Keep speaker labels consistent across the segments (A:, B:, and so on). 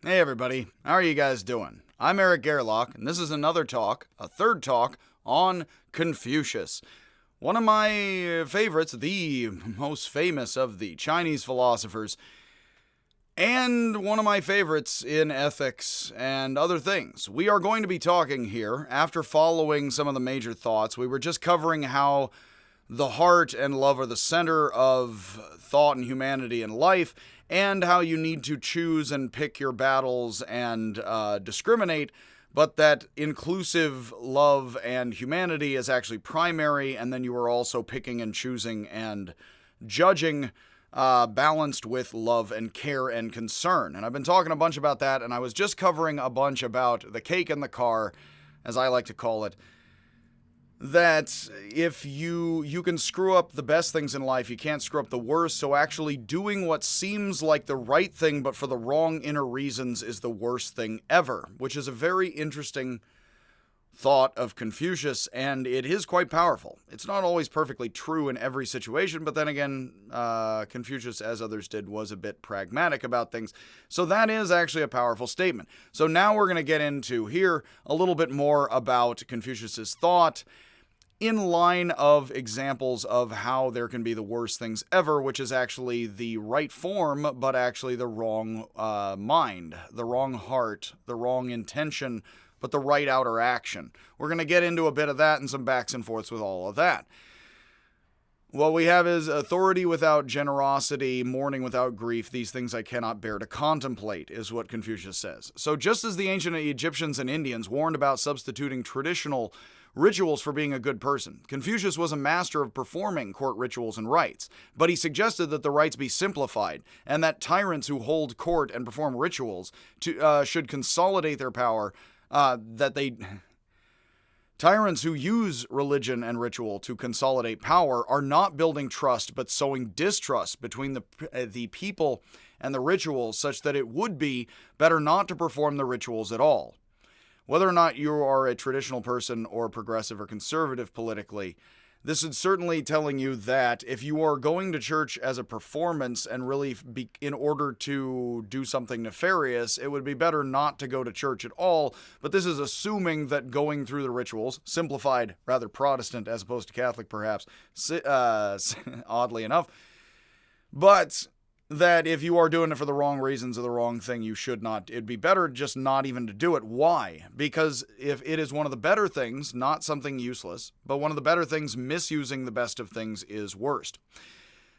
A: Hey everybody, how are you guys doing? I'm Eric Gerlach, and this is another talk, a third talk, on Confucius. One of my favorites, the most famous of the Chinese philosophers, and one of my favorites in ethics and other things. We are going to be talking here, after following some of the major thoughts. We were just covering how the heart and love are the center of thought and humanity and life, and how you need to choose and pick your battles and discriminate, but that inclusive love and humanity is actually primary, and then you are also picking and choosing and judging balanced with love and care and concern. And I've been talking a bunch about that, and I was just covering a bunch about the cake in the car, as I like to call it, that if you can screw up the best things in life, you can't screw up the worst. So actually doing what seems like the right thing but for the wrong inner reasons is the worst thing ever, which is a very interesting thought of Confucius, and it is quite powerful. It's not always perfectly true in every situation, but then again, Confucius, as others did, was a bit pragmatic about things. So that is actually a powerful statement. So now we're going to get into here a little bit more about Confucius's thought, in line of examples of how there can be the worst things ever, which is actually the right form, but actually the wrong mind, the wrong heart, the wrong intention, but the right outer action. We're going to get into a bit of that and some backs and forths with all of that. What we have is authority without generosity, mourning without grief. These things I cannot bear to contemplate, is what Confucius says. So just as the ancient Egyptians and Indians warned about substituting traditional rituals for being a good person, Confucius was a master of performing court rituals and rites, but he suggested that the rites be simplified, and that tyrants who hold court and perform rituals should consolidate their power, Tyrants who use religion and ritual to consolidate power are not building trust, but sowing distrust between the people and the rituals, such that it would be better not to perform the rituals at all. Whether or not you are a traditional person or progressive or conservative politically, this is certainly telling you that if you are going to church as a performance and really in order to do something nefarious, it would be better not to go to church at all. But this is assuming that going through the rituals, simplified, rather Protestant as opposed to Catholic perhaps, oddly enough, but that if you are doing it for the wrong reasons or the wrong thing, you should not. It'd be better just not even to do it. Why? Because if it is one of the better things, not something useless, but one of the better things, misusing the best of things is worst.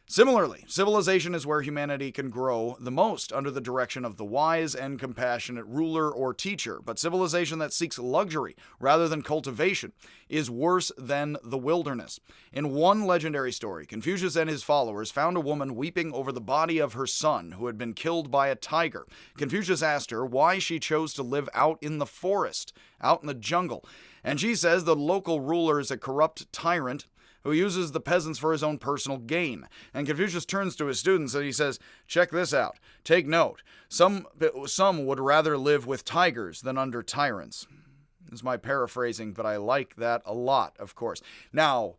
A: Similarly, civilization is where humanity can grow the most under the direction of the wise and compassionate ruler or teacher. But civilization that seeks luxury rather than cultivation is worse than the wilderness. In one legendary story, Confucius and his followers found a woman weeping over the body of her son who had been killed by a tiger. Confucius asked her why she chose to live out in the forest, out in the jungle. And she says the local ruler is a corrupt tyrant who uses the peasants for his own personal gain. And Confucius turns to his students and he says, check this out. Take note. Some would rather live with tigers than under tyrants. This is my paraphrasing, but I like that a lot, of course. Now,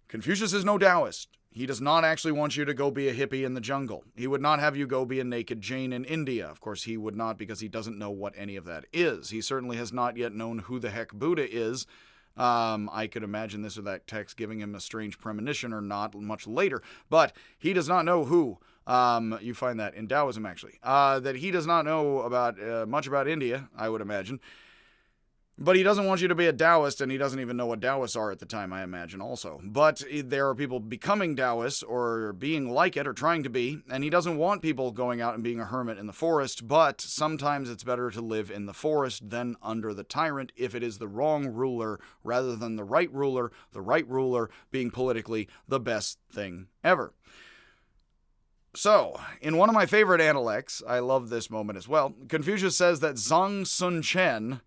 A: Confucius is no Taoist. He does not actually want you to go be a hippie in the jungle. He would not have you go be a naked Jain in India. Of course, he would not, because he doesn't know what any of that is. He certainly has not yet known who the heck Buddha is. I could imagine this or that text giving him a strange premonition or not much later, but he does not know who. You find that in Taoism, actually. That he does not know about much about India, I would imagine. But he doesn't want you to be a Taoist, and he doesn't even know what Taoists are at the time, I imagine, also. But there are people becoming Taoists, or being like it, or trying to be, and he doesn't want people going out and being a hermit in the forest, but sometimes it's better to live in the forest than under the tyrant if it is the wrong ruler rather than the right ruler being politically the best thing ever. So, in one of my favorite analects, I love this moment as well, Confucius says that Zhang Sun Chen,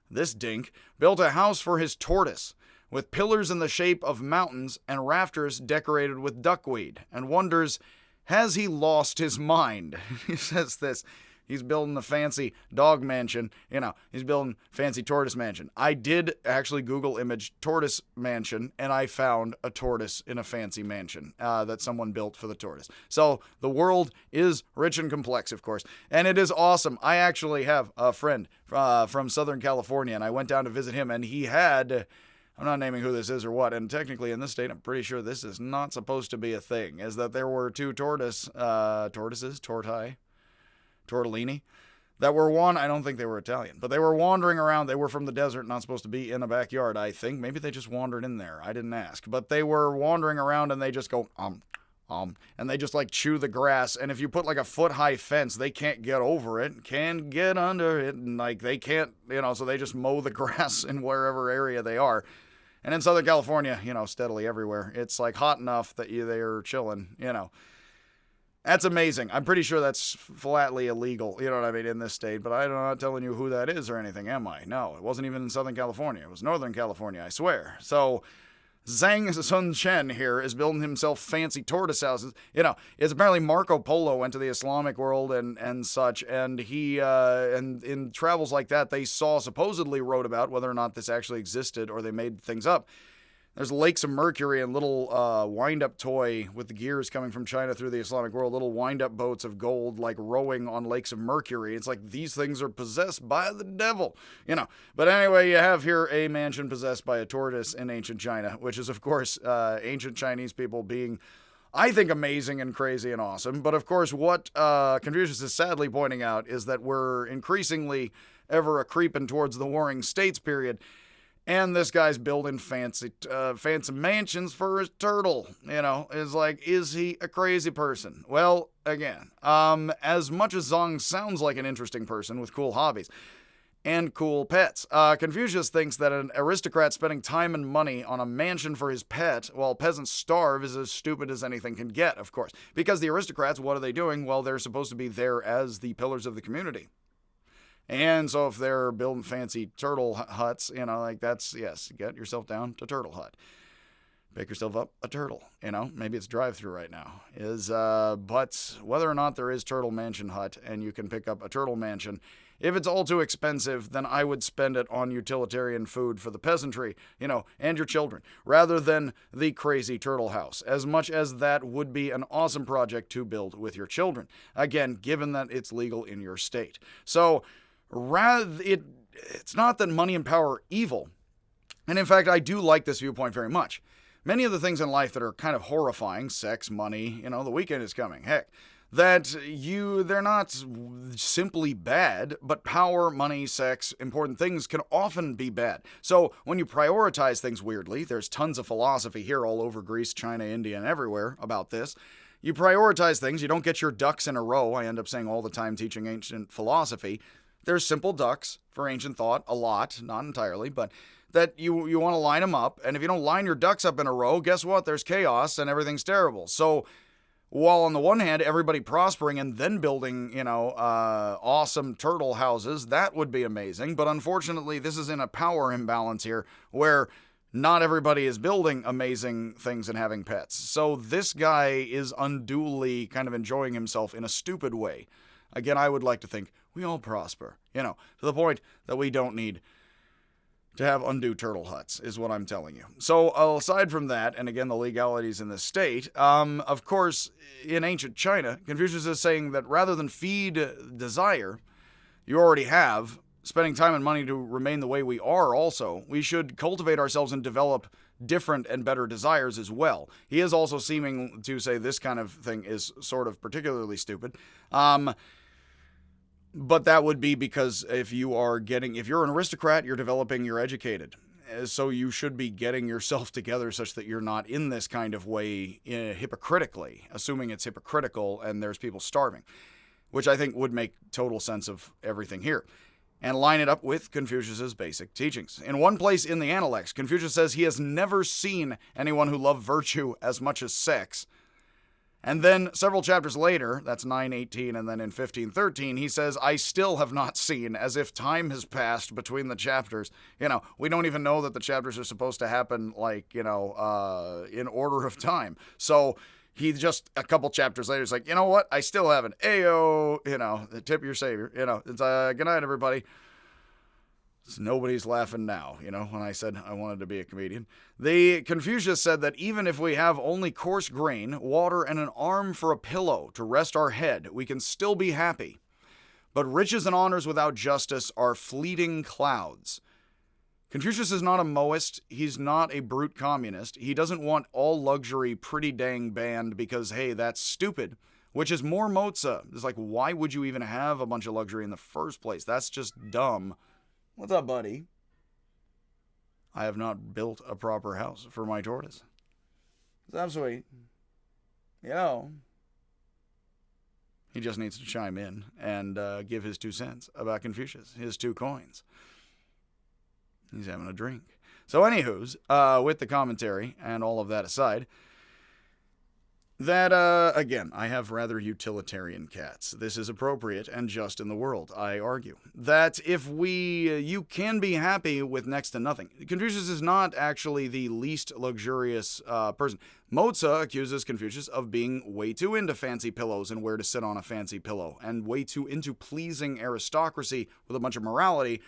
A: this dink, built a house for his tortoise, with pillars in the shape of mountains and rafters decorated with duckweed, and wonders, has he lost his mind? He says this, He's building a fancy dog mansion. He's building fancy tortoise mansion. I did actually Google image tortoise mansion, and I found a tortoise in a fancy mansion that someone built for the tortoise. So the world is rich and complex, of course, and it is awesome. I actually have a friend from Southern California, and I went down to visit him, and he had... I'm not naming who this is or what, and technically in this state, I'm pretty sure this is not supposed to be a thing, is that there were two tortoises, tortellini, that were I don't think they were Italian, but they were wandering around. They were from the desert, not supposed to be in a backyard, I think. Maybe they just wandered in there. I didn't ask. But they were wandering around, and they just go, and they just like chew the grass. And if you put like a foot-high fence, they can't get over it, can't get under it, and like they can't, so they just mow the grass in wherever area they are. And in Southern California, steadily everywhere, it's like hot enough that they're chilling, That's amazing. I'm pretty sure that's flatly illegal, you know what I mean, in this state. But I'm not telling you who that is or anything, am I? No, it wasn't even in Southern California. It was Northern California, I swear. So Zhang Sun Chen here is building himself fancy tortoise houses. It's apparently Marco Polo went to the Islamic world and such, and he and in travels like that, they supposedly wrote about whether or not this actually existed or they made things up. There's lakes of mercury and little wind-up toy with the gears coming from China through the Islamic world, little wind-up boats of gold like rowing on lakes of mercury. It's like these things are possessed by the devil, But anyway, you have here a mansion possessed by a tortoise in ancient China, which is, of course, ancient Chinese people being, I think, amazing and crazy and awesome. But, of course, what Confucius is sadly pointing out is that we're increasingly ever a creeping towards the Warring States period. And this guy's building fancy mansions for his turtle, Is like, is he a crazy person? Well, again, as much as Zhang sounds like an interesting person with cool hobbies and cool pets, Confucius thinks that an aristocrat spending time and money on a mansion for his pet while peasants starve is as stupid as anything can get, of course. Because the aristocrats, what are they doing? Well, they're supposed to be there as the pillars of the community. And so if they're building fancy turtle huts, that's, yes, get yourself down to Turtle Hut. Pick yourself up a turtle, maybe it's drive-through right now. But whether or not there is Turtle Mansion Hut and you can pick up a turtle mansion, if it's all too expensive, then I would spend it on utilitarian food for the peasantry, and your children, rather than the crazy turtle house, as much as that would be an awesome project to build with your children. Again, given that it's legal in your state. So, it's not that money and power are evil. And in fact, I do like this viewpoint very much. Many of the things in life that are kind of horrifying, sex, money, the weekend is coming, heck, they're not simply bad, but power, money, sex, important things can often be bad. So when you prioritize things weirdly, there's tons of philosophy here all over Greece, China, India, and everywhere about this. You prioritize things, you don't get your ducks in a row. I end up saying all the time teaching ancient philosophy. There's simple ducks for ancient thought, a lot, not entirely, but that you want to line them up. And if you don't line your ducks up in a row, guess what? There's chaos and everything's terrible. So while on the one hand, everybody prospering and then building, awesome turtle houses, that would be amazing. But unfortunately, this is in a power imbalance here where not everybody is building amazing things and having pets. So this guy is unduly kind of enjoying himself in a stupid way. Again, I would like to think we all prosper, to the point that we don't need to have undue turtle huts, is what I'm telling you. So aside from that, and again, the legalities in the state, of course, in ancient China, Confucius is saying that rather than feed desire, you already have, spending time and money to remain the way we are also, we should cultivate ourselves and develop different and better desires as well. He is also seeming to say this kind of thing is sort of particularly stupid. But that would be because if you're an aristocrat, you're developing, you're educated. So you should be getting yourself together such that you're not in this kind of way hypocritically, assuming it's hypocritical and there's people starving, which I think would make total sense of everything here. And line it up with Confucius's basic teachings. In one place in the Analects, Confucius says he has never seen anyone who loved virtue as much as sex. And then several chapters later, that's 9:18, and then in 15:13, he says, I still have not seen, as if time has passed between the chapters. We don't even know that the chapters are supposed to happen, in order of time. So he just, a couple chapters later, is like, you know what? I still haven't. Ayo, the tip your savior. It's good night, everybody. So nobody's laughing now, when I said I wanted to be a comedian. The Confucius said that even if we have only coarse grain, water, and an arm for a pillow to rest our head, we can still be happy. But riches and honors without justice are fleeting clouds. Confucius is not a Moist. He's not a brute communist. He doesn't want all luxury pretty dang banned because, hey, that's stupid. Which is more Moza. It's like, why would you even have a bunch of luxury in the first place? That's just dumb. What's up, buddy? I have not built a proper house for my tortoise. That's sweet. He just needs to chime in and give his 2 cents about Confucius, his 2 coins. He's having a drink. So anywho's, with the commentary and all of that aside, that, again, I have rather utilitarian cats. This is appropriate and just in the world, I argue. That if you can be happy with next to nothing. Confucius is not actually the least luxurious person. Moza accuses Confucius of being way too into fancy pillows and where to sit on a fancy pillow, and way too into pleasing aristocracy with a bunch of morality.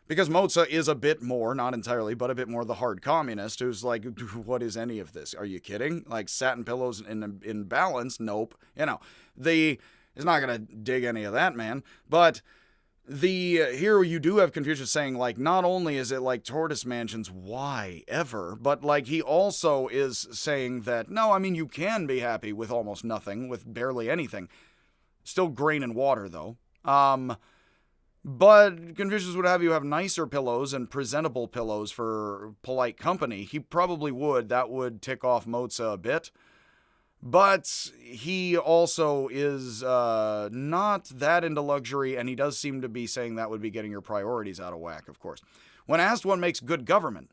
A: Because Moza is a bit more, not entirely, but a bit more the hard communist who's like, what is any of this? Are you kidding? Like satin pillows in balance? Nope. He's not going to dig any of that, man. But here you do have Confucius saying, like, not only is it like tortoise mansions, why ever, but like he also is saying that, no, I mean, you can be happy with almost nothing, with barely anything. Still grain and water, though. But Confucius would have you have nicer pillows and presentable pillows for polite company. He probably would. That would tick off Moza a bit. But he also is not that into luxury, and he does seem to be saying that would be getting your priorities out of whack, of course. When asked what makes good government,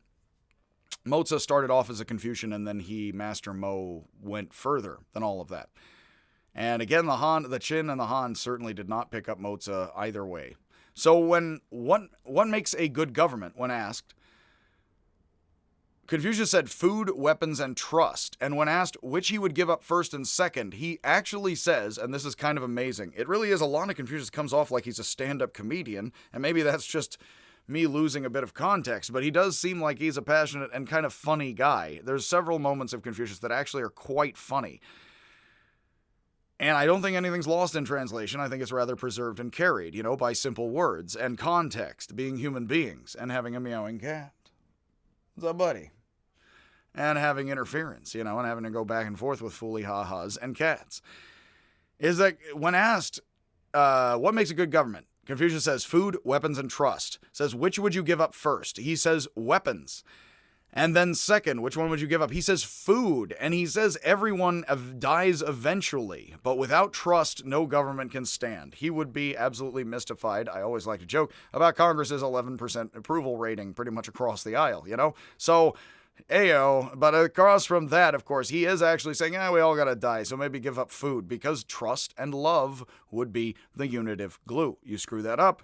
A: Moza started off as a Confucian, and then Master Mo went further than all of that. And again, the Qin and the Han certainly did not pick up Moza either way. So when what makes a good government, when asked, Confucius said food, weapons, and trust. And when asked which he would give up first and second, he actually says, and this is kind of amazing, it really is, a lot of Confucius comes off like he's a stand-up comedian, and maybe that's just me losing a bit of context, but he does seem like he's a passionate and kind of funny guy. There's several moments of Confucius that actually are quite funny. And I don't think anything's lost in translation. I think it's rather preserved and carried, by simple words and context, being human beings, and having a meowing cat. What's up, buddy? And having interference, and having to go back and forth with fooly ha-has and cats. Is that when asked, what makes a good government? Confucius says food, weapons, and trust. Says, which would you give up first? He says weapons. And then second, which one would you give up? He says food, and he says everyone dies eventually, but without trust, no government can stand. He would be absolutely mystified. I always like to joke about Congress's 11% approval rating pretty much across the aisle, So, ayo, but across from that, of course, he is actually saying, we all gotta die, so maybe give up food, because trust and love would be the unitive glue. You screw that up,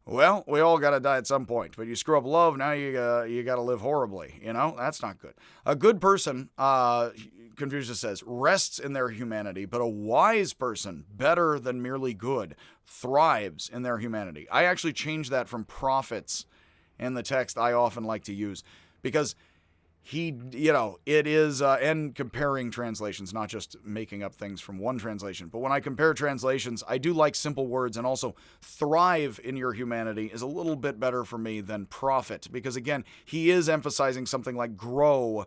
A: well, we all got to die at some point, but you screw up love, now you got to live horribly, That's not good. A good person, Confucius says, rests in their humanity, but a wise person, better than merely good, thrives in their humanity. I actually changed that from prophets in the text I often like to use, because it is, and comparing translations, not just making up things from one translation. But when I compare translations, I do like simple words, and also thrive in your humanity is a little bit better for me than profit. Because again, he is emphasizing something like grow,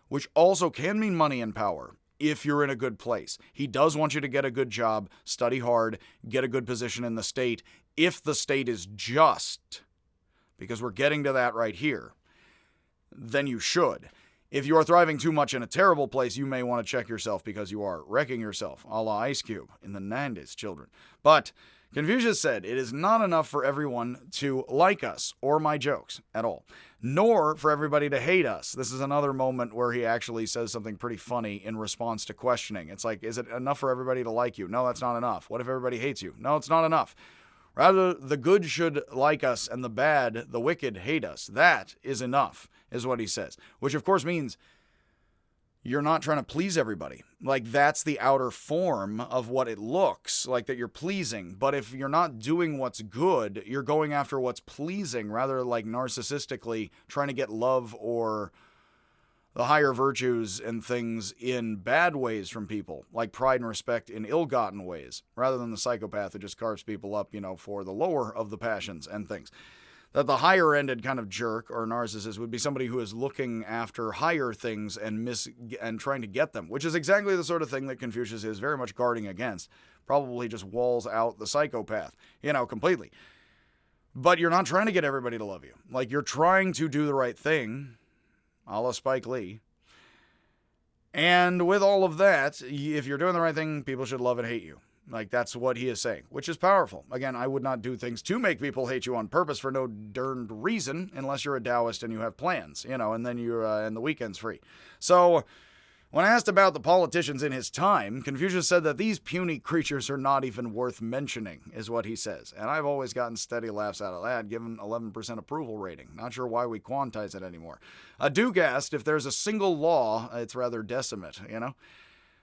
A: which also can mean money and power if you're in a good place. He does want you to get a good job, study hard, get a good position in the state, if the state is just. Because we're getting to that right here. Then you should. If you are thriving too much in a terrible place, you may want to check yourself because you are wrecking yourself, a la Ice Cube in the 90s, children. But Confucius said, it is not enough for everyone to like us or my jokes at all, nor for everybody to hate us. This is another moment where he actually says something pretty funny in response to questioning. It's like, is it enough for everybody to like you? No, that's not enough. What if everybody hates you? No, it's not enough. Rather, the good should like us, and the bad, the wicked, hate us. That is enough, is what he says. Which, of course, means you're not trying to please everybody. Like, that's the outer form of what it looks like, that you're pleasing. But if you're not doing what's good, you're going after what's pleasing, rather like narcissistically trying to get love or the higher virtues and things in bad ways from people, like pride and respect in ill-gotten ways, rather than the psychopath who just carves people up, for the lower of the passions and things. That the higher-ended kind of jerk or narcissist would be somebody who is looking after higher things and trying to get them, which is exactly the sort of thing that Confucius is very much guarding against. Probably just walls out the psychopath, completely. But you're not trying to get everybody to love you. Like, you're trying to do the right thing, a la Spike Lee. And with all of that, if you're doing the right thing, people should love and hate you. Like, that's what he is saying, which is powerful. Again, I would not do things to make people hate you on purpose for no darned reason, unless you're a Taoist and you have plans, and then and the weekend's free. So, when asked about the politicians in his time, Confucius said that these puny creatures are not even worth mentioning, is what he says. And I've always gotten steady laughs out of that, given 11% approval rating. Not sure why we quantize it anymore. A Duke asked if there's a single law, it's rather decimate,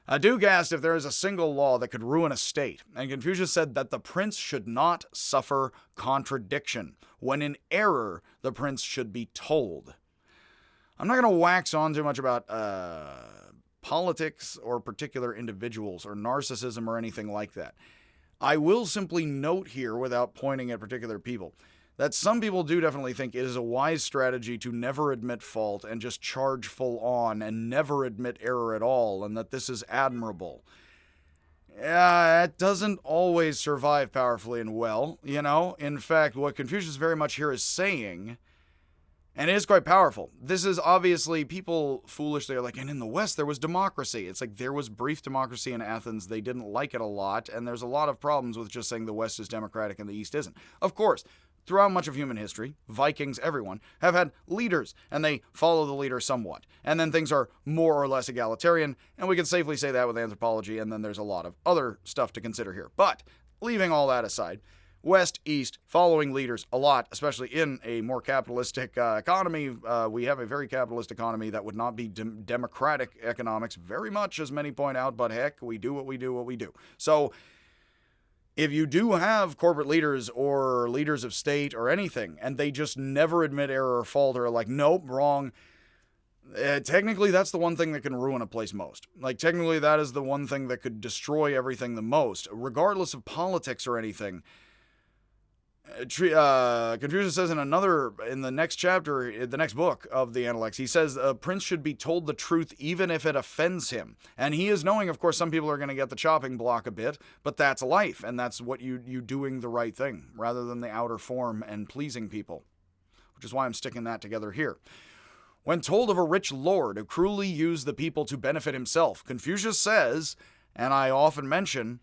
A: A Duke asked if there is a single law that could ruin a state, and Confucius said that the prince should not suffer contradiction. When in error, the prince should be told. I'm not going to wax on too much about politics or particular individuals or narcissism or anything like that. I will simply note here, without pointing at particular people, that some people do definitely think it is a wise strategy to never admit fault and just charge full on and never admit error at all, and that this is admirable. It doesn't always survive powerfully and well, In fact, what Confucius very much here is saying, and it is quite powerful. This is obviously, people foolishly are like, and in the West there was democracy. It's like, there was brief democracy in Athens. They didn't like it a lot, and there's a lot of problems with just saying the West is democratic and the East isn't. Of course, throughout much of human history, Vikings, everyone, have had leaders, and they follow the leader somewhat. And then things are more or less egalitarian, and we can safely say that with anthropology, and then there's a lot of other stuff to consider here. But, leaving all that aside, West, East, following leaders a lot, especially in a more capitalistic economy. We have a very capitalist economy that would not be democratic economics very much, as many point out, but heck, we do what we do. So, if you do have corporate leaders or leaders of state or anything, and they just never admit error or fault, or are like, nope, wrong, technically that's the one thing that can ruin a place most. Like, technically that is the one thing that could destroy everything the most, regardless of politics or anything. Confucius says in the next chapter, the next book of the Analects, he says a prince should be told the truth even if it offends him. And he is knowing, of course, some people are going to get the chopping block a bit, but that's life, and that's what you doing the right thing, rather than the outer form and pleasing people, which is why I'm sticking that together here. When told of a rich lord who cruelly used the people to benefit himself, Confucius says, and I often mention,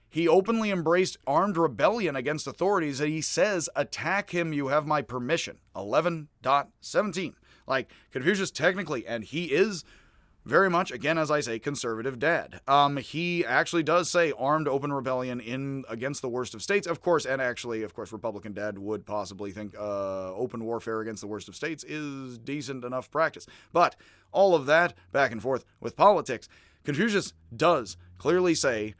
A: he openly embraced armed rebellion against authorities, and he says, attack him, you have my permission. 11.17. Like, Confucius technically, and he is very much, again, as I say, conservative dad. He actually does say armed open rebellion against the worst of states, of course, and actually, of course, Republican dad would possibly think open warfare against the worst of states is decent enough practice. But all of that, back and forth with politics, Confucius does clearly say,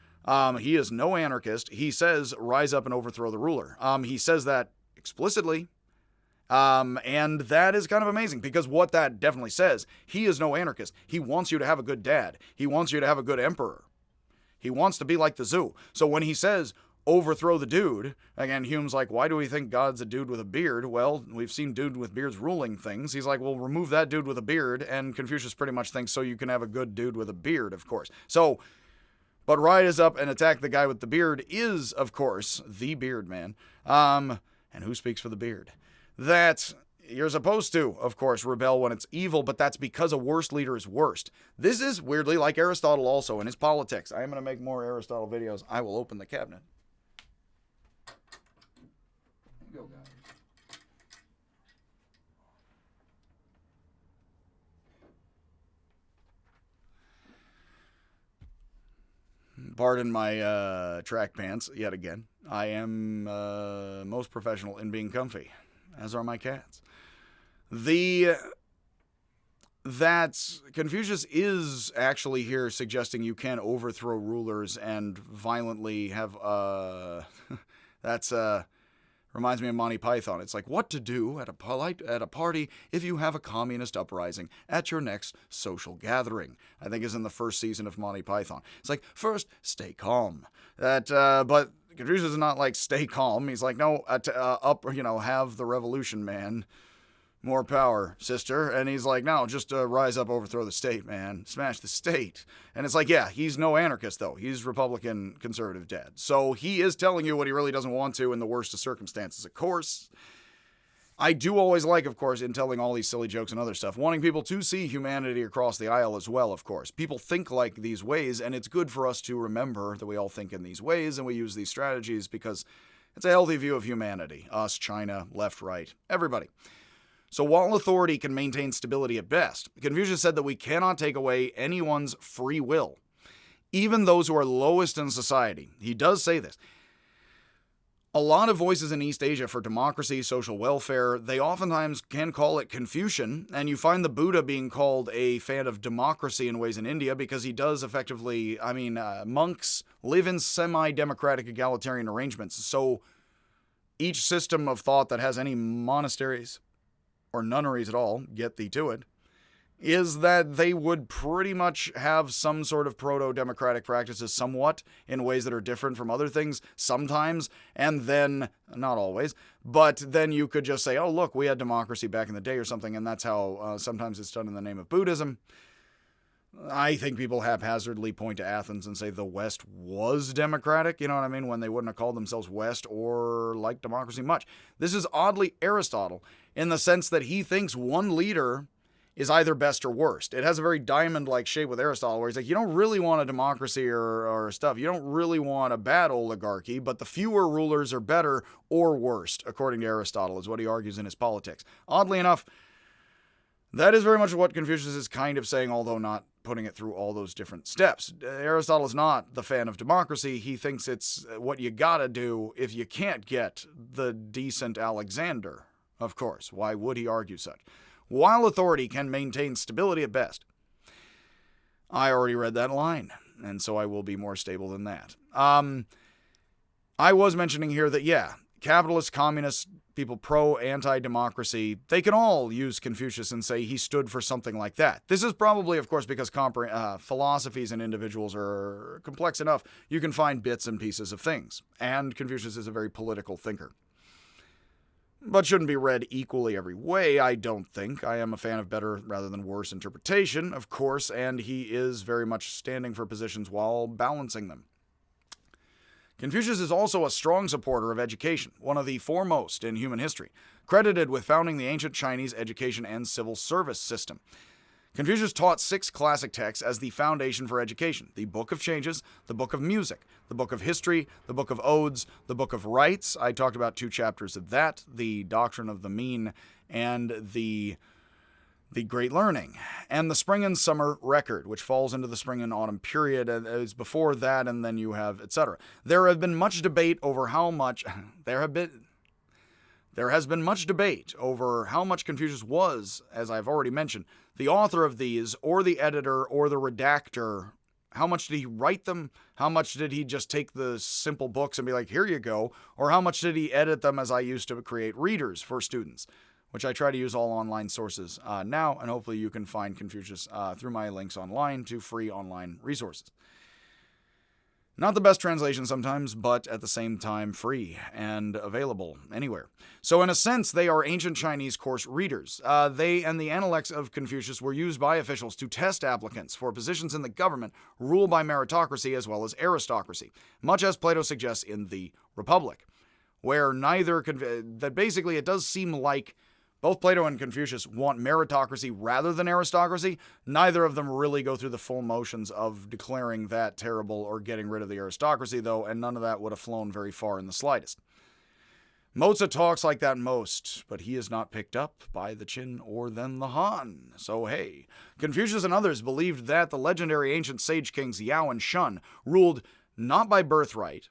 A: he is no anarchist. He says, rise up and overthrow the ruler. He says that explicitly. And that is kind of amazing, because what that definitely says, he is no anarchist. He wants you to have a good dad. He wants you to have a good emperor. He wants to be like the zoo. So when he says, overthrow the dude, again, Hume's like, why do we think God's a dude with a beard? Well, we've seen dude with beards ruling things. He's like, well, remove that dude with a beard. And Confucius pretty much thinks, so you can have a good dude with a beard, of course. So, but rise up and attack the guy with the beard is, of course, the beard man. And who speaks for the beard? That you're supposed to, of course, rebel when it's evil, but that's because a worst leader is worst. This is weirdly like Aristotle also in his Politics. I am going to make more Aristotle videos. I will open the cabinet. Go, guys. Pardon my track pants yet again. I am most professional in being comfy, as are my cats. The that Confucius is actually here suggesting you can overthrow rulers and violently have that's reminds me of Monty Python. It's like what to do at a party if you have a communist uprising at your next social gathering. I think is in the first season of Monty Python. It's like first stay calm. But Confucius is not like stay calm. He's like no, have the revolution, man. More power, sister. And he's like, no, just rise up, overthrow the state, man. Smash the state. And it's like, yeah, he's no anarchist, though. He's Republican conservative dad. So he is telling you what he really doesn't want to in the worst of circumstances. Of course, I do always like, of course, in telling all these silly jokes and other stuff, wanting people to see humanity across the aisle as well, of course. People think like these ways, and it's good for us to remember that we all think in these ways, and we use these strategies because it's a healthy view of humanity. Us, China, left, right, everybody. So while authority can maintain stability at best, Confucius said that we cannot take away anyone's free will, even those who are lowest in society. He does say this. A lot of voices in East Asia for democracy, social welfare, they oftentimes can call it Confucian, and you find the Buddha being called a fan of democracy in ways in India because he does effectively, monks live in semi-democratic egalitarian arrangements, so each system of thought that has any monasteries or nunneries at all, get thee to it, is that they would pretty much have some sort of proto-democratic practices somewhat in ways that are different from other things sometimes, and then, not always, but then you could just say, oh look, we had democracy back in the day or something, and that's how sometimes it's done in the name of Buddhism. I think people haphazardly point to Athens and say the West was democratic, you know what I mean, when they wouldn't have called themselves West or liked democracy much. This is oddly Aristotle in the sense that he thinks one leader is either best or worst. It has a very diamond-like shape with Aristotle where he's like, you don't really want a democracy or stuff. You don't really want a bad oligarchy, but the fewer rulers are better or worst, according to Aristotle, is what he argues in his Politics. Oddly enough, that is very much what Confucius is kind of saying, although not putting it through all those different steps. Aristotle is not the fan of democracy. He thinks it's what you gotta do if you can't get the decent Alexander. Of course, why would he argue such? While authority can maintain stability at best. I already read that line, and so I will be more stable than that. I was mentioning here that, yeah, capitalists, communists, people pro-anti-democracy, they can all use Confucius and say he stood for something like that. This is probably, of course, because philosophies and individuals are complex enough, you can find bits and pieces of things. And Confucius is a very political thinker. But shouldn't be read equally every way, I don't think. I am a fan of better rather than worse interpretation, of course, and he is very much standing for positions while balancing them. Confucius is also a strong supporter of education, one of the foremost in human history, credited with founding the ancient Chinese education and civil service system. Confucius taught 6 classic texts as the foundation for education: the Book of Changes, the Book of Music, the Book of History, the Book of Odes, the Book of Rites. I talked about 2 chapters of that, the Doctrine of the Mean and the Great Learning, and the Spring and Summer Record, which falls into the spring and autumn period, and is before that, and then you have etc. There has been much debate over how much Confucius was, as I've already mentioned, the author of these, or the editor, or the redactor. How much did he write them? How much did he just take the simple books and be like, here you go? Or how much did he edit them as I used to create readers for students? Which I try to use all online sources now, and hopefully you can find Confucius through my links online to free online resources. Not the best translation sometimes, but at the same time free and available anywhere. So in a sense, they are ancient Chinese course readers. They and the Analects of Confucius were used by officials to test applicants for positions in the government ruled by meritocracy as well as aristocracy, much as Plato suggests in the Republic, where that basically it does seem like both Plato and Confucius want meritocracy rather than aristocracy. Neither of them really go through the full motions of declaring that terrible or getting rid of the aristocracy, though, and none of that would have flown very far in the slightest. Mozart talks like that most, but he is not picked up by the Qin or then the Han. So hey, Confucius and others believed that the legendary ancient sage kings Yao and Shun ruled not by birthright,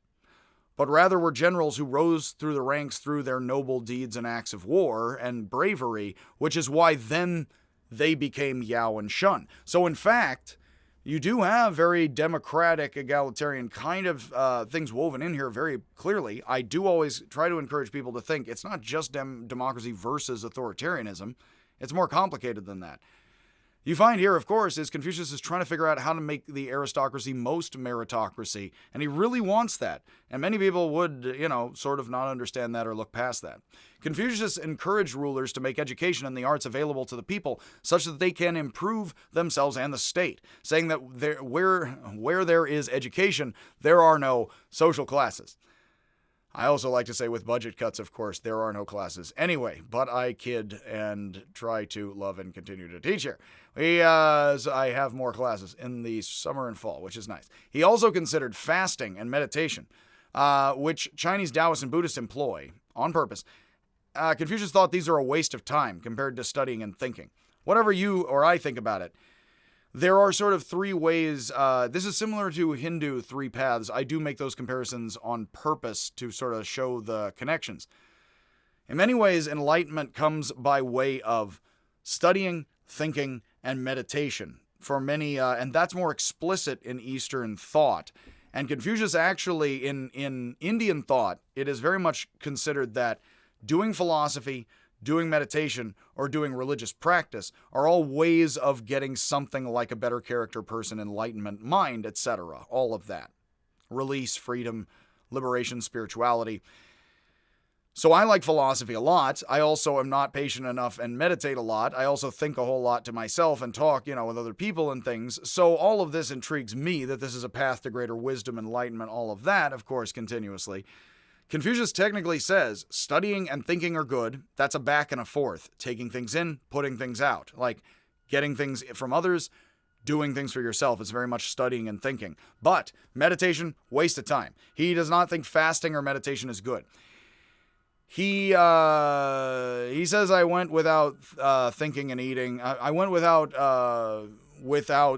A: but rather were generals who rose through the ranks through their noble deeds and acts of war and bravery, which is why then they became Yao and Shun. So in fact, you do have very democratic, egalitarian kind of things woven in here very clearly. I do always try to encourage people to think it's not just democracy versus authoritarianism. It's more complicated than that. You find here, of course, is Confucius is trying to figure out how to make the aristocracy most meritocracy, and he really wants that. And many people would, sort of not understand that or look past that. Confucius encouraged rulers to make education and the arts available to the people such that they can improve themselves and the state, saying that where there is education, there are no social classes. I also like to say with budget cuts, of course, there are no classes anyway, but I kid and try to love and continue to teach here. I have more classes in the summer and fall, which is nice. He also considered fasting and meditation, which Chinese Taoists and Buddhists employ on purpose. Confucius thought these are a waste of time compared to studying and thinking. Whatever you or I think about it, there are sort of three ways. This is similar to Hindu three paths. I do make those comparisons on purpose to sort of show the connections. In many ways, enlightenment comes by way of studying, thinking, and meditation. For many, and that's more explicit in Eastern thought. And Confucius actually, in Indian thought, it is very much considered that doing philosophy, doing meditation, or doing religious practice are all ways of getting something like a better character, person, enlightenment, mind, etc. All of that. Release, freedom, liberation, spirituality. So I like philosophy a lot. I also am not patient enough and meditate a lot. I also think a whole lot to myself and talk, with other people and things. So all of this intrigues me that this is a path to greater wisdom, enlightenment, all of that, of course, continuously. Confucius technically says studying and thinking are good. That's a back and a forth. Taking things in, putting things out. Like getting things from others, doing things for yourself. It's very much studying and thinking. But meditation, waste of time. He does not think fasting or meditation is good. He says I went without thinking and eating. I went without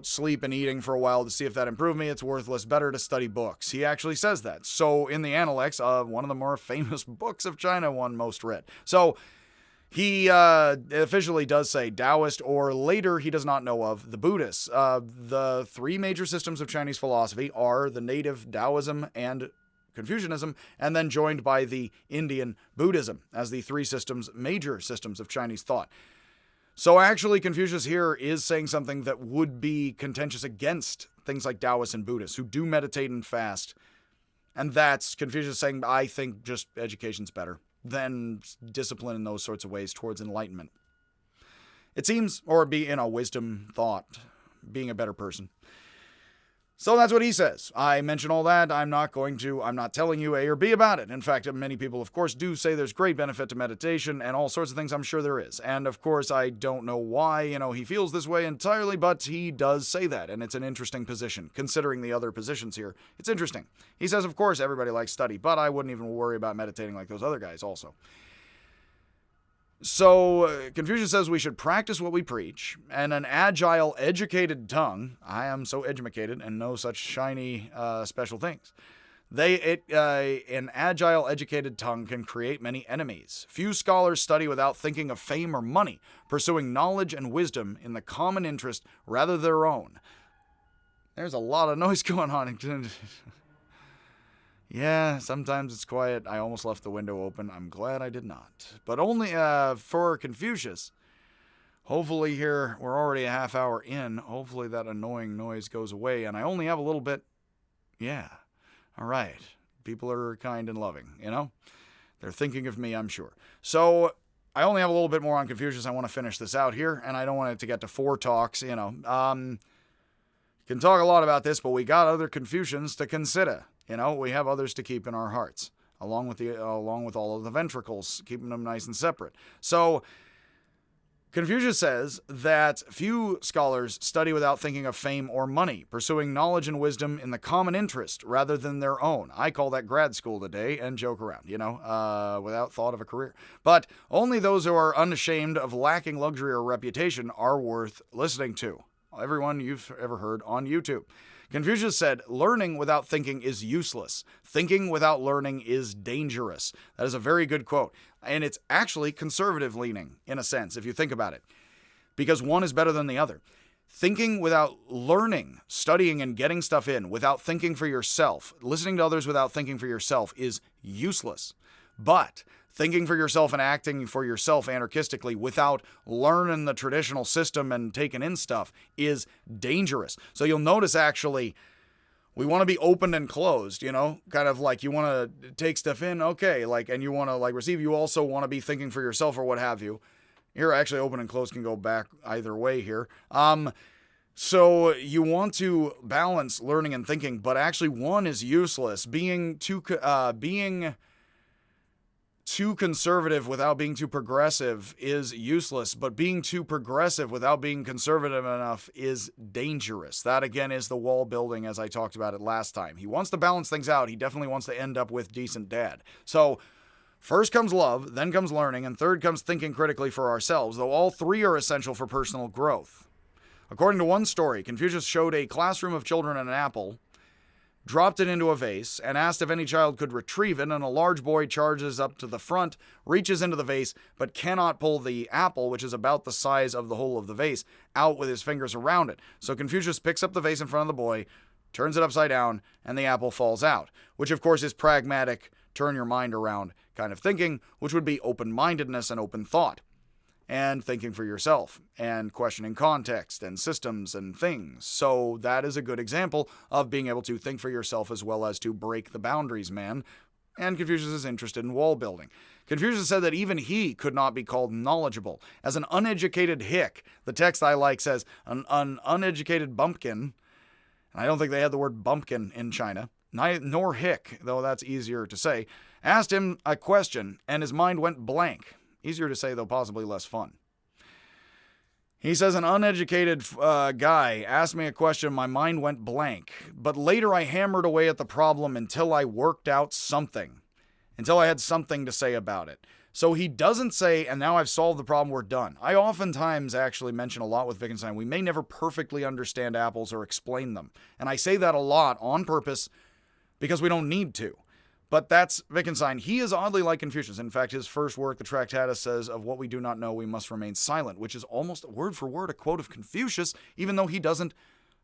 A: sleep and eating for a while to see if that improved me. It's worthless. Better to study books. He actually says that. So in the Analects, one of the more famous books of China, one most read. So he officially does say Taoist, or later he does not know of the Buddhists. The three major systems of Chinese philosophy are the native Taoism and Confucianism, and then joined by the Indian Buddhism as the three major systems of Chinese thought. So actually, Confucius here is saying something that would be contentious against things like Taoists and Buddhists who do meditate and fast. And that's Confucius saying, I think just education's better than discipline in those sorts of ways towards enlightenment. It seems, or wisdom, thought, being a better person. So that's what he says. I mention all that. I'm not telling you A or B about it. In fact, many people, of course, do say there's great benefit to meditation and all sorts of things. I'm sure there is. And of course, I don't know why, he feels this way entirely, but he does say that. And it's an interesting position, considering the other positions here. It's interesting. He says, of course, everybody likes study, but I wouldn't even worry about meditating like those other guys also. So Confucius says we should practice what we preach, and an agile, educated tongue. I am so educated and know such shiny, special things. An agile, educated tongue can create many enemies. Few scholars study without thinking of fame or money, pursuing knowledge and wisdom in the common interest rather than their own. There's a lot of noise going on. Yeah, sometimes it's quiet. I almost left the window open. I'm glad I did not. But only for Confucius. Hopefully here, we're already a half hour in. Hopefully that annoying noise goes away. And I only have a little bit. Yeah. All right. People are kind and loving, They're thinking of me, I'm sure. So I only have a little bit more on Confucius. I want to finish this out here. And I don't want it to get to 4 talks, Can talk a lot about this, but we got other Confucians to consider. We have others to keep in our hearts, along with all of the ventricles, keeping them nice and separate. So Confucius says that few scholars study without thinking of fame or money, pursuing knowledge and wisdom in the common interest rather than their own. I call that grad school today and joke around, without thought of a career. But only those who are unashamed of lacking luxury or reputation are worth listening to. Everyone you've ever heard on YouTube. Confucius said, learning without thinking is useless. Thinking without learning is dangerous. That is a very good quote. And it's actually conservative leaning, in a sense, if you think about it. because one is better than the other. Thinking without learning, studying and getting stuff in, without thinking for yourself, listening to others without thinking for yourself is useless. But thinking for yourself and acting for yourself anarchistically without learning the traditional system and taking in stuff is dangerous. So you'll notice actually, we want to be open and closed, kind of like you want to take stuff in, okay, and you want to receive. You also want to be thinking for yourself or what have you. Here, actually, open and closed can go back either way here. So you want to balance learning and thinking, but actually one is useless. Being too conservative without being too progressive is useless, but being too progressive without being conservative enough is dangerous. That, again, is the wall building as I talked about it last time. He wants to balance things out. He definitely wants to end up with decent dad. So first comes love, then comes learning, and third comes thinking critically for ourselves, though all three are essential for personal growth. According to one story, Confucius showed a classroom of children an apple, dropped it into a vase, and asked if any child could retrieve it, and a large boy charges up to the front, reaches into the vase, but cannot pull the apple, which is about the size of the whole of the vase, out with his fingers around it. So Confucius picks up the vase in front of the boy, turns it upside down, and the apple falls out, which of course is pragmatic, turn your mind around kind of thinking, which would be open-mindedness and open thought, and thinking for yourself, and questioning context and systems and things. So that is a good example of being able to think for yourself as well as to break the boundaries, man. And Confucius is interested in wall building. Confucius said that even he could not be called knowledgeable. As an uneducated hick, the text I like says, an uneducated bumpkin, and I don't think they had the word bumpkin in China, nor hick, though that's easier to say, asked him a question, and his mind went blank. Easier to say, though possibly less fun. He says, an uneducated guy asked me a question, my mind went blank, but later I hammered away at the problem until I worked out something, until I had something to say about it. So he doesn't say, and now I've solved the problem, we're done. I oftentimes actually mention a lot with Wittgenstein, we may never perfectly understand apples or explain them. And I say that a lot on purpose because we don't need to. But that's Wittgenstein. He is oddly like Confucius. In fact, his first work, the Tractatus, says, of what we do not know, we must remain silent, which is almost word for word a quote of Confucius, even though he doesn't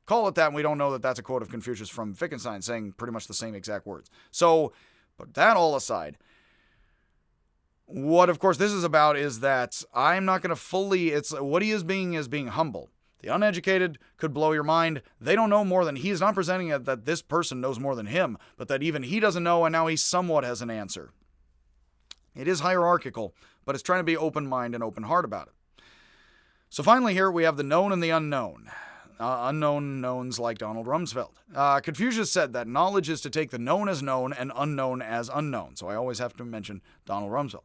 A: call it that, and we don't know that that's a quote of Confucius from Wittgenstein, saying pretty much the same exact words. So, but that all aside, what, of course, this is about is that I'm not going to fully, what he is being humble. The uneducated could blow your mind. They don't know more than he is not presenting it that this person knows more than him, but that even he doesn't know, and now he somewhat has an answer. It is hierarchical, but it's trying to be open mind and open heart about it. So finally here we have the known and the unknown. Unknown knowns like Donald Rumsfeld. Confucius said that knowledge is to take the known as known and unknown as unknown. So I always have to mention Donald Rumsfeld.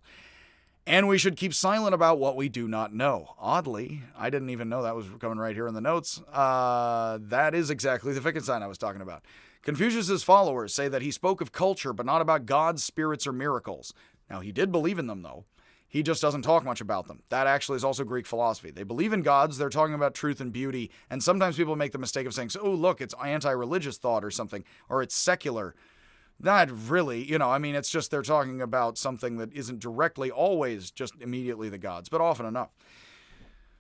A: And we should keep silent about what we do not know. Oddly, I didn't even know that was coming right here in the notes. That is exactly the Wittgenstein I was talking about. Confucius's followers say that he spoke of culture, but not about gods, spirits, or miracles. Now, he did believe in them, though. He just doesn't talk much about them. That actually is also Greek philosophy. They believe in gods, they're talking about truth and beauty, and sometimes people make the mistake of saying, oh, look, it's anti-religious thought or something, or it's secular. Not really, it's just they're talking about something that isn't directly always just immediately the gods, but often enough.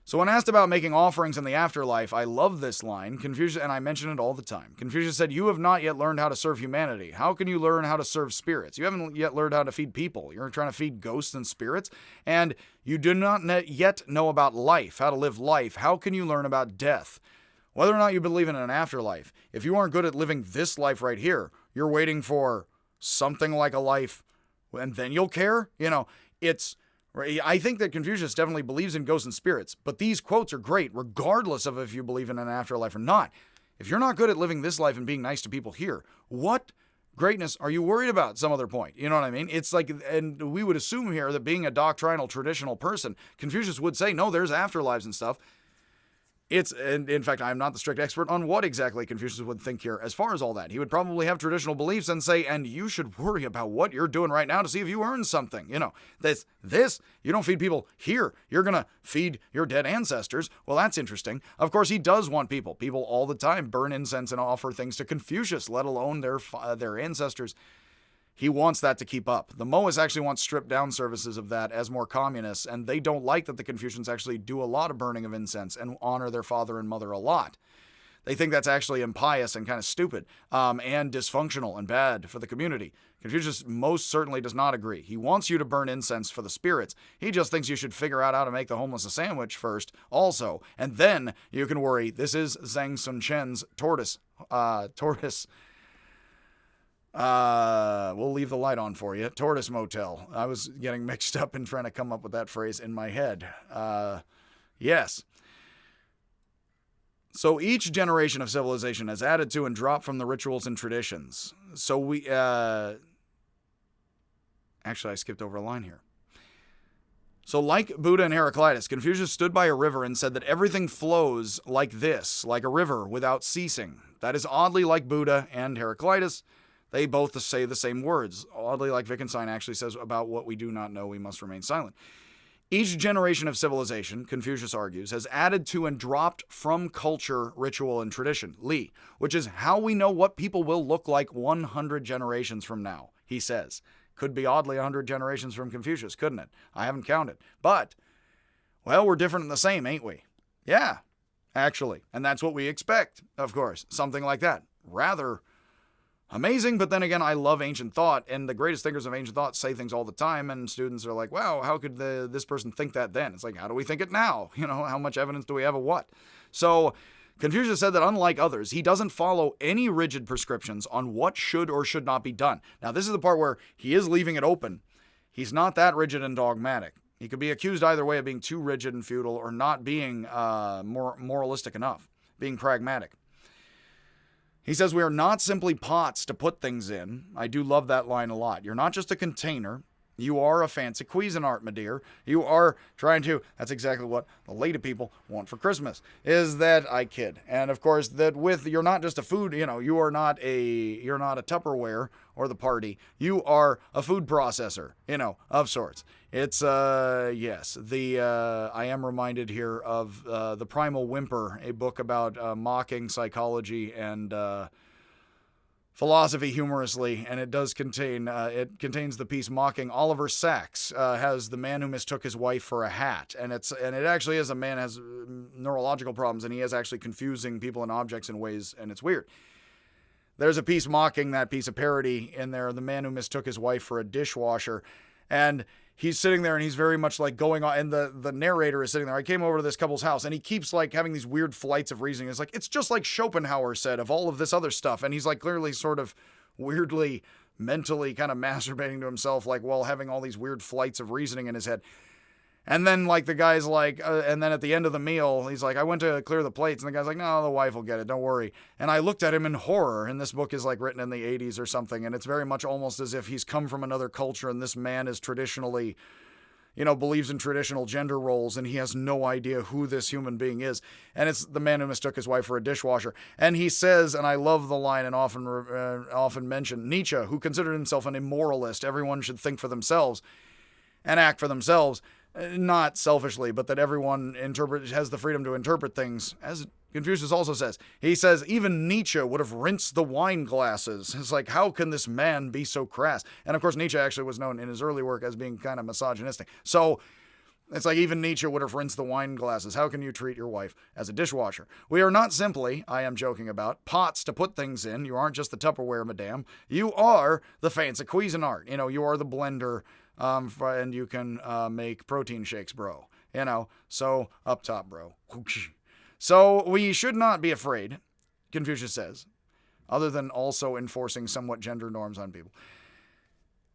A: So when asked about making offerings in the afterlife, I love this line, Confucius, and I mention it all the time. Confucius said, you have not yet learned how to serve humanity. How can you learn how to serve spirits? You haven't yet learned how to feed people. You're trying to feed ghosts and spirits, and you do not yet know about life, how to live life. How can you learn about death? Whether or not you believe in an afterlife, if you aren't good at living this life right here, you're waiting for something like a life, and then you'll care? I think that Confucius definitely believes in ghosts and spirits, but these quotes are great, regardless of if you believe in an afterlife or not. If you're not good at living this life and being nice to people here, what greatness are you worried about at some other point? You know what I mean? It's like, and we would assume here that being a doctrinal, traditional person, Confucius would say, no, there's afterlives and stuff. And in fact, I'm not the strict expert on what exactly Confucius would think here as far as all that. He would probably have traditional beliefs and say, and you should worry about what you're doing right now to see if you earn something. This, you don't feed people here. You're going to feed your dead ancestors. Well, that's interesting. Of course, he does want people. People all the time burn incense and offer things to Confucius, let alone their ancestors. He wants that to keep up. The Moists actually want stripped-down services of that as more communists, and they don't like that the Confucians actually do a lot of burning of incense and honor their father and mother a lot. They think that's actually impious and kind of stupid and dysfunctional and bad for the community. Confucius most certainly does not agree. He wants you to burn incense for the spirits. He just thinks you should figure out how to make the homeless a sandwich first also, and then you can worry. This is Zhang Sun Chen's Tortoise. We'll leave the light on for you. Tortoise Motel. I was getting mixed up in trying to come up with that phrase in my head. Yes. So each generation of civilization has added to and dropped from the rituals and traditions. So we, actually I skipped over a line here. So like Buddha and Heraclitus, Confucius stood by a river and said that everything flows like this, like a river without ceasing. That is oddly like Buddha and Heraclitus. They both say the same words. Oddly like Wittgenstein actually says, about what we do not know, we must remain silent. Each generation of civilization, Confucius argues, has added to and dropped from culture, ritual, and tradition, Li, which is how we know what people will look like 100 generations from now, he says. Could be oddly 100 generations from Confucius, couldn't it? I haven't counted. But, well, we're different and the same, ain't we? Yeah, actually. And that's what we expect, of course. Something like that. Rather amazing, but then again, I love ancient thought, and the greatest thinkers of ancient thought say things all the time, and students are like, wow, how could this person think that then? It's like, how do we think it now? You know, how much evidence do we have of what? So Confucius said that unlike others, he doesn't follow any rigid prescriptions on what should or should not be done. Now, this is the part where he is leaving it open. He's not that rigid and dogmatic. He could be accused either way of being too rigid and feudal or not being more moralistic enough, being pragmatic. He says, we are not simply pots to put things in. I do love that line a lot. You're not just a container. You are a fancy Cuisinart, my dear. You are trying to, that's exactly what the lady people want for Christmas, is that, I kid. And of course, that with, you're not just a food, you're not a Tupperware or the party. You are a food processor, of sorts. It's, yes, I am reminded here of The Primal Whimper, a book about mocking psychology and philosophy humorously, and it does contains the piece mocking Oliver Sacks, has the man who mistook his wife for a hat, and it actually is a man who has neurological problems, and he is actually confusing people and objects in ways, and it's weird. There's a piece mocking that piece of parody in there, the man who mistook his wife for a dishwasher, and he's sitting there and he's very much like going on, and the narrator is sitting there. I came over to this couple's house and he keeps like having these weird flights of reasoning. It's like, it's just like Schopenhauer said of all of this other stuff. And he's like clearly sort of weirdly, mentally kind of masturbating to himself, like while having all these weird flights of reasoning in his head. And then like the guy's like, and then at the end of the meal, he's like, I went to clear the plates. And the guy's like, no, the wife will get it. Don't worry. And I looked at him in horror. And this book is like written in the 80s or something. And it's very much almost as if he's come from another culture. And this man is traditionally, believes in traditional gender roles. And he has no idea who this human being is. And it's the man who mistook his wife for a dishwasher. And he says, and I love the line and often mention, Nietzsche, who considered himself an immoralist. Everyone should think for themselves and act for themselves. Not selfishly, but that everyone has the freedom to interpret things, as Confucius also says. He says, even Nietzsche would have rinsed the wine glasses. It's like, how can this man be so crass? And of course, Nietzsche actually was known in his early work as being kind of misogynistic. So it's like, even Nietzsche would have rinsed the wine glasses. How can you treat your wife as a dishwasher? We are not simply, I am joking about, pots to put things in. You aren't just the Tupperware, madame. You are the fancy Cuisinart. You are the blender. And you can make protein shakes, bro. So up top, bro. So we should not be afraid, Confucius says, other than also enforcing somewhat gender norms on people.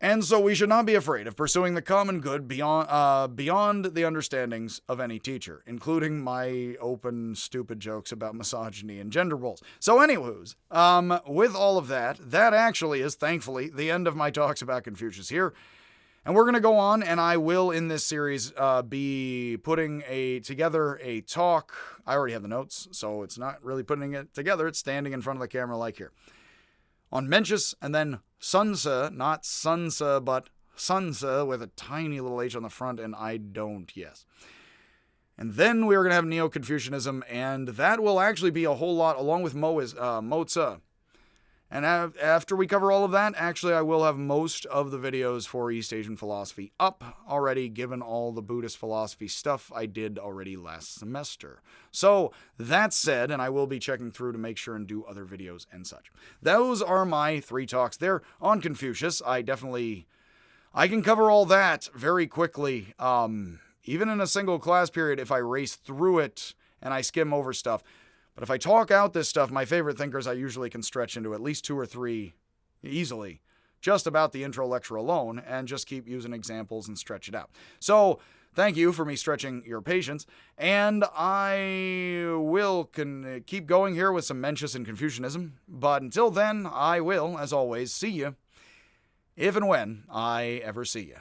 A: And so we should not be afraid of pursuing the common good beyond the understandings of any teacher, including my open, stupid jokes about misogyny and gender roles. So anywho's, with all of that actually is, thankfully, the end of my talks about Confucius here. And we're going to go on, and I will, in this series, be putting together a talk. I already have the notes, so it's not really putting it together. It's standing in front of the camera like here. On Mencius, and then Sunsa, not Sunsa, but Sunsa, with a tiny little H on the front, and I don't, yes. And then we're going to have Neo-Confucianism, and that will actually be a whole lot, along with Moza. And after we cover all of that, actually, I will have most of the videos for East Asian philosophy up already, given all the Buddhist philosophy stuff I did already last semester. So, that said, and I will be checking through to make sure and do other videos and such. Those are my 3 talks there on Confucius. I can cover all that very quickly, even in a single class period if I race through it and I skim over stuff. But if I talk out this stuff, my favorite thinkers I usually can stretch into at least 2 or 3 easily, just about the intro lecture alone, and just keep using examples and stretch it out. So, thank you for me stretching your patience, and I will keep going here with some Mencius and Confucianism, but until then, I will, as always, see you, if and when I ever see you.